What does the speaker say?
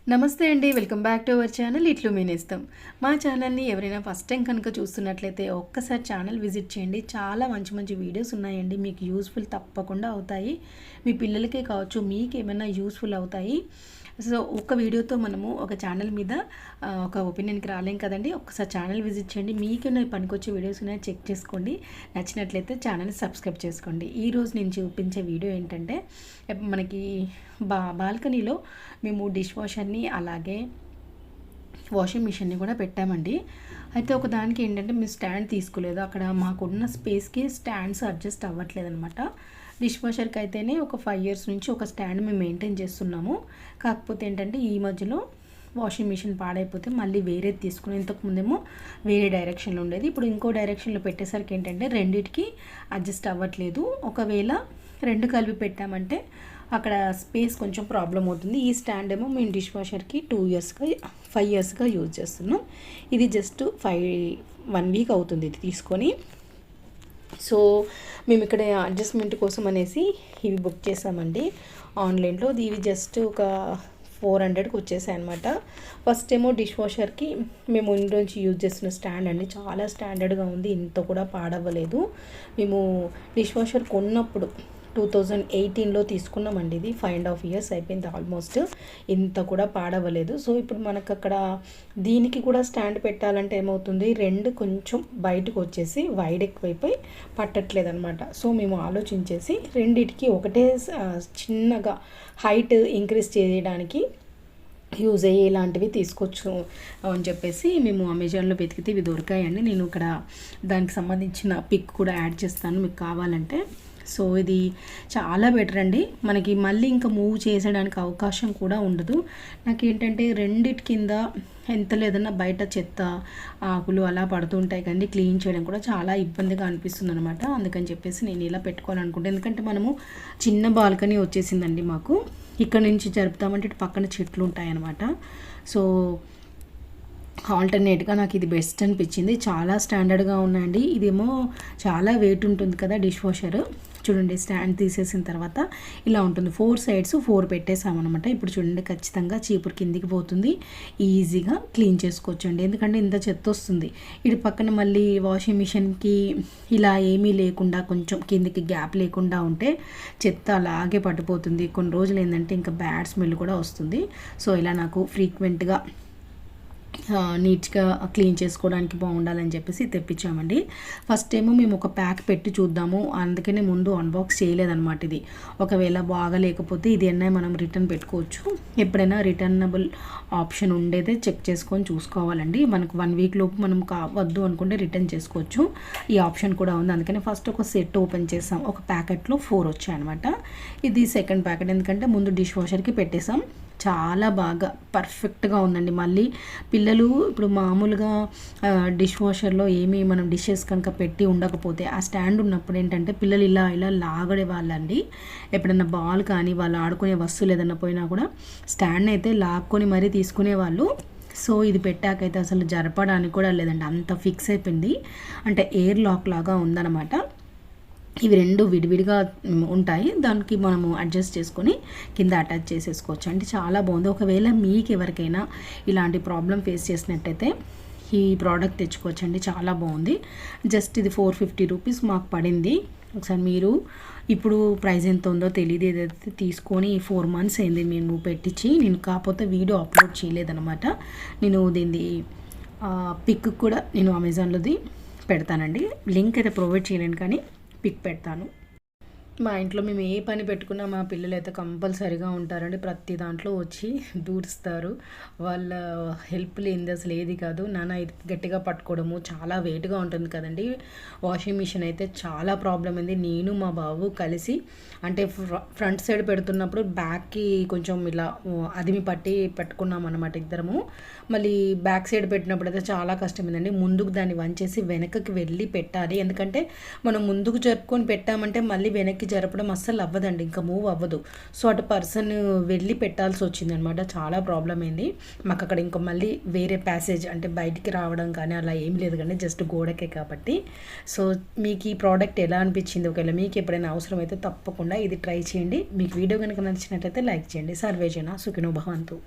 నమస్తే అండి. Welcome back to our channel ఇట్లు మీనేస్తాం. మా ఛానల్ని ఎవరైనా ఫస్ట్ టైం కనుక చూస్తున్నట్లయితే ఒక్కసారి ఛానల్ విజిట్ చేయండి. చాలా మంచి మంచి వీడియోస్ ఉన్నాయండి. మీకు యూస్ఫుల్ తప్పకుండా అవుతాయి. మీ పిల్లలకే కావచ్చు, మీకు ఏమైనా యూస్ఫుల్ అవుతాయి. సో ఒక వీడియోతో మనము ఒక ఛానల్ మీద ఒక ఒపీనియన్కి రాలేం కదండి. ఒక్కసారి ఛానల్ విజిట్ చేయండి. మీకేమైనా పనికొచ్చే వీడియోస్ ఉన్నాయో చెక్ చేసుకోండి. నచ్చినట్లయితే ఛానల్ని సబ్స్క్రైబ్ చేసుకోండి. ఈరోజు నేను చూపించే వీడియో ఏంటంటే, మనకి బాల్కనీలో మేము డిష్ వాషర్ని అలాగే వాషింగ్ మిషన్ని కూడా పెట్టామండి. అయితే ఒక దానికి ఏంటంటే మేము స్టాండ్ తీసుకోలేదు. అక్కడ మాకున్న స్పేస్కి స్టాండ్స్ అడ్జస్ట్ అవ్వట్లేదు అనమాట. డిష్ వాషర్కి అయితేనే ఒక 5 years నుంచి ఒక స్టాండ్ మేము మెయింటైన్ చేస్తున్నాము. కాకపోతే ఏంటంటే ఈ మధ్యలో వాషింగ్ మిషన్ పాడైపోతే మళ్ళీ వేరేది తీసుకుని, ఇంతకుముందేమో వేరే డైరెక్షన్లో ఉండేది, ఇప్పుడు ఇంకో డైరెక్షన్లో పెట్టేసరికి ఏంటంటే రెండిటికి అడ్జస్ట్ అవ్వట్లేదు. ఒకవేళ రెండు కలిపి పెట్టామంటే అక్కడ స్పేస్ కొంచెం ప్రాబ్లం అవుతుంది. ఈ స్టాండ్ ఏమో మేము డిష్ వాషర్కి 5 yearsగా యూజ్ చేస్తున్నాం. ఇది జస్ట్ 1 week అవుతుంది ఇది తీసుకొని. సో మేము ఇక్కడ అడ్జస్ట్మెంట్ కోసం అనేసి ఇవి బుక్ చేసామండి ఆన్లైన్లో. ఇవి జస్ట్ ఒక 400కి వచ్చేసాయి అనమాట. ఫస్ట్ ఏమో డిష్ వాషర్కి మేము ముందు నుంచి యూజ్ చేస్తున్న స్టాండ్ అండి, చాలా స్టాండర్డ్గా ఉంది, ఇంత కూడా పాడవ్వలేదు. మేము డిష్ వాషర్ కొన్నప్పుడు 2018లో తీసుకున్నామండి. ఇది 5.5 years అయిపోయింది ఆల్మోస్ట్, ఇంత కూడా పాడవ్వలేదు. సో ఇప్పుడు మనకు అక్కడ దీనికి కూడా స్టాండ్ పెట్టాలంటే ఏమవుతుంది, రెండు కొంచెం బయటకు వచ్చేసి వైడ్ ఎక్కువైపోయి పట్టట్లేదు అనమాట. సో మేము ఆలోచించేసి రెండిటికి ఒకటే చిన్నగా హైట్ ఇంక్రీజ్ చేయడానికి యూజ్ అయ్యే ఇలాంటివి తీసుకోవచ్చు అని చెప్పేసి మేము అమెజాన్లో వెతికితే ఇవి దొరికాయండి. నేను ఇక్కడ దానికి సంబంధించిన పిక్ కూడా యాడ్ చేస్తాను మీకు కావాలంటే. సో ఇది చాలా బెటర్ అండి. మనకి మళ్ళీ ఇంకా మూవ్ చేసేయడానికి అవకాశం కూడా ఉండదు. నాకేంటంటే రెండిటి కింద ఎంత లేదన్నా బయట చెత్త ఆకులు అలా పడుతుంటాయి కానీ క్లీన్ చేయడం కూడా చాలా ఇబ్బందిగా అనిపిస్తుంది అనమాట. అందుకని చెప్పేసి నేను ఇలా పెట్టుకోవాలనుకుంటే, ఎందుకంటే మనము చిన్న బాల్కనీ వచ్చేసిందండి మాకు. ఇక్కడ నుంచి జరుపుతామంటే ఇటు పక్కన చెట్లు ఉంటాయన్నమాట. సో ఆల్టర్నేట్గా నాకు ఇది బెస్ట్ అనిపించింది. చాలా స్టాండర్డ్గా ఉన్నాయండి. ఇదేమో చాలా వెయిట్ ఉంటుంది కదా డిష్ వాషర్. చూడండి, స్టాండ్ తీసేసిన తర్వాత ఇలా ఉంటుంది. 4 sides 4 పెట్టేసామన్నమాట. ఇప్పుడు చూడండి, ఖచ్చితంగా చీపురు కిందికి పోతుంది, ఈజీగా క్లీన్ చేసుకోవచ్చు అండి. ఎందుకంటే ఇంత చెత్త వస్తుంది. ఇటు పక్కన మళ్ళీ వాషింగ్ మిషన్కి ఇలా ఏమీ లేకుండా కొంచెం కిందికి గ్యాప్ లేకుండా ఉంటే చెత్త అలాగే పట్టిపోతుంది. కొన్ని రోజులు ఏంటంటే ఇంకా బ్యాడ్ స్మెల్ కూడా వస్తుంది. సో ఇలా నాకు ఫ్రీక్వెంట్గా నీట్గా క్లీన్ చేసుకోవడానికి బాగుండాలని చెప్పేసి తెప్పించామండి. ఫస్ట్ ఏమో మేము ఒక ప్యాక్ పెట్టి చూద్దాము, అందుకనే ముందు అన్బాక్స్ చేయలేదన్నమాట. ఇది ఒకవేళ బాగా లేకపోతే ఇది మనం రిటర్న్ పెట్టుకోవచ్చు. ఎప్పుడైనా రిటర్నబుల్ ఆప్షన్ ఉండేదే చెక్ చేసుకొని చూసుకోవాలండి. మనకు 1 week లోపు మనం కావద్దు అనుకుంటే రిటర్న్ చేసుకోవచ్చు. ఈ ఆప్షన్ కూడా ఉంది. అందుకని ఫస్ట్ ఒక సెట్ ఓపెన్ చేసాం. ఒక ప్యాకెట్లో 4 వచ్చాయన్నమాట. ఇది సెకండ్ ప్యాకెట్, ఎందుకంటే ముందు డిష్ వాషర్కి పెట్టేసాం. చాలా బాగా పర్ఫెక్ట్గా ఉందండి. మళ్ళీ పిల్లలు ఇప్పుడు మామూలుగా డిష్ వాషర్లో ఏమీ మనం డిషెస్ కనుక పెట్టి ఉండకపోతే ఆ స్టాండ్ ఉన్నప్పుడు ఏంటంటే పిల్లలు ఇలా లాగడే వాళ్ళండి. ఎప్పుడన్నా బాల్ కానీ వాళ్ళు ఆడుకునే వస్తువులు ఏదన్నా పోయినా కూడా స్టాండ్ అయితే లాక్కొని మరీ తీసుకునేవాళ్ళు. సో ఇది పెట్టాకైతే అసలు జరపడానికి కూడా లేదండి, అంత ఫిక్స్ అయిపోయింది. అంటే ఎయిర్ లాక్ లాగా ఉందన్నమాట. ఇవి రెండు విడివిడిగా ఉంటాయి, దానికి మనము అడ్జస్ట్ చేసుకొని కింద అటాచ్ చేసేసుకోవచ్చు అంటే చాలా బాగుంది. ఒకవేళ మీకు ఎవరికైనా ఇలాంటి ప్రాబ్లం ఫేస్ చేసినట్టయితే ఈ ప్రోడక్ట్ తెచ్చుకోవచ్చు అండి, చాలా బాగుంది. జస్ట్ ఇది 450 rupees మాకు పడింది. ఒకసారి మీరు ఇప్పుడు ప్రైస్ ఎంత ఉందో తెలియదు, ఏదైతే తీసుకొని 4 months అయింది మేము పెట్టించి. నేను కాకపోతే వీడియో అప్లోడ్ చేయలేదన్నమాట. నేను దీన్ని పిక్ కూడా నేను అమెజాన్లోది పెడతానండి. లింక్ అయితే ప్రొవైడ్ చేయలేను కానీ పిక్ పెడతాను. మా ఇంట్లో మేము ఏ పని పెట్టుకున్నా మా పిల్లలు అయితే కంపల్సరీగా ఉంటారండి. ప్రతి దాంట్లో వచ్చి దూరుస్తారు. వాళ్ళ హెల్ప్ లేనిది అసలు ఏది కాదు. నాన్న ఇది గట్టిగా పట్టుకోవడము, చాలా వెయిట్గా ఉంటుంది కదండి. వాషింగ్ మిషన్ అయితే చాలా ప్రాబ్లం ఉంది. నేను మా బాబు కలిసి అంటే ఫ్రంట్ సైడ్ పెడుతున్నప్పుడు బ్యాక్కి కొంచెం ఇలా అదిమి పట్టి పెట్టుకున్నాం అన్నమాట ఇద్దరము. మళ్ళీ బ్యాక్ సైడ్ పెట్టినప్పుడు అయితే చాలా కష్టమైందండి. ముందుకు దాన్ని వంచేసి వెనకకి వెళ్ళి పెట్టాలి, ఎందుకంటే మనం ముందుకు జరుపుకొని పెట్టామంటే మళ్ళీ వెనక్కి జరపడం అస్సలు అవ్వదండి, ఇంకా మూవ్ అవ్వదు. సో అటు పర్సన్ వెళ్ళి పెట్టాల్సి వచ్చిందనమాట. చాలా ప్రాబ్లం అయింది మాకు అక్కడ. ఇంకా మళ్ళీ వేరే ప్యాసేజ్ అంటే బయటికి రావడం కానీ అలా ఏం లేదు కానీ జస్ట్ గోడకే కాబట్టి. సో మీకు ఈ ప్రోడక్ట్ ఎలా అనిపించింది? ఒకవేళ మీకు ఎప్పుడైనా అవసరం అయితే తప్పకుండా ఇది ట్రై చేయండి. మీకు వీడియో కనుక నచ్చినట్లయితే లైక్ చేయండి. సర్వేజన సుఖినో భవంతు.